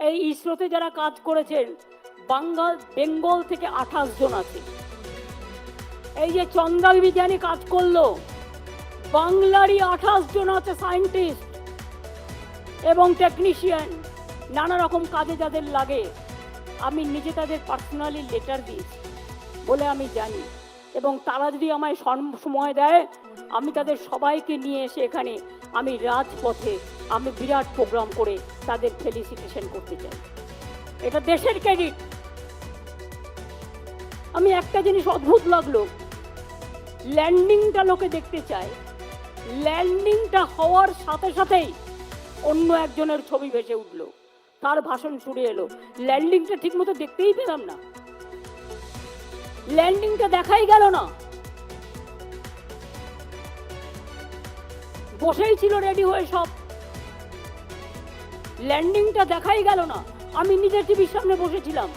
এই ইসরোতে যারা কাজ করেছেন বেঙ্গল থেকে 28 জন আছে। এই যে চন্দ্রাভিযানে কাজ করলো বাংলারই 28 জন আছে সায়েন্টিস্ট এবং টেকনিশিয়ান, নানা রকম কাজে যাদের লাগে। আমি নিজে তাদের পার্সোনালি লেটার দিয়েছি বলে আমি জানি, এবং তারা যদি আমায় সময় দেয় আমি তাদের সবাইকে নিয়ে এসে এখানে আমি রাজপথে আমি বিরাট প্রোগ্রাম করে তাদের ফেলিসিটেশন করতে চাই। এটা দেশের ক্রেডিট। আমি একটা জিনিস অদ্ভুত লাগলো, ল্যান্ডিংটা লোকে দেখতে চায়, ল্যান্ডিংটা হওয়ার সাথে সাথেই অন্য একজনের ছবি ভেসে উঠলো, তার ভাষণ ছুড়ে এলো। ল্যান্ডিংটা ঠিক মতো দেখতেই পেলাম না, ল্যান্ডিংটা দেখাই গেল না। বসেই ছিল রেডি হয়ে সব, ল্যান্ডিংটা দেখাই গেল না। আমি নিজের টিভির সামনে বসেছিলাম,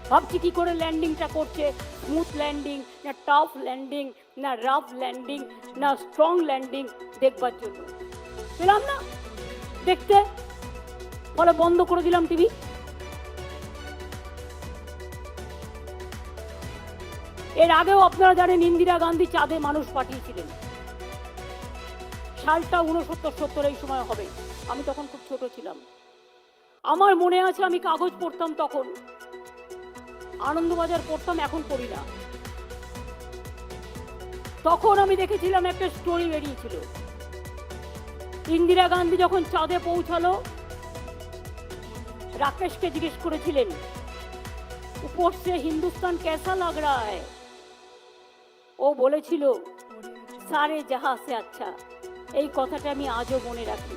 ভাবছি কি করে ল্যান্ডিংটা করছে, স্মুথ ল্যান্ডিং না টাফ ল্যান্ডিং না রাফ ল্যান্ডিং না স্ট্রং ল্যান্ডিং দেখবার জন্য। পেলাম না দেখতে, ফলে বন্ধ করে দিলাম টিভি। এর আগেও আপনারা জানেন ইন্দিরা গান্ধী চাঁদে মানুষ পাঠিয়েছিলেন, সালটা 69-70 এই সময় হবে, আমি তখন খুব ছোট ছিলাম। আমার মনে আছে আমি কাগজ পড়তাম, তখন আনন্দবাজার পড়তাম, এখন পড়ি না। তখন আমি দেখেছিলাম একটা স্টোরি বেরিয়েছিল, ইন্দিরা গান্ধী যখন চাঁদে পৌঁছালো রাকেশকে জিজ্ঞেস করেছিলেন উপর সে হিন্দুস্তান কেসা লাগ রা হ্যায়, ও বলেছিল সারে জাহাঁ সে আচ্ছা। এই কথাটা আমি আজও মনে রাখি।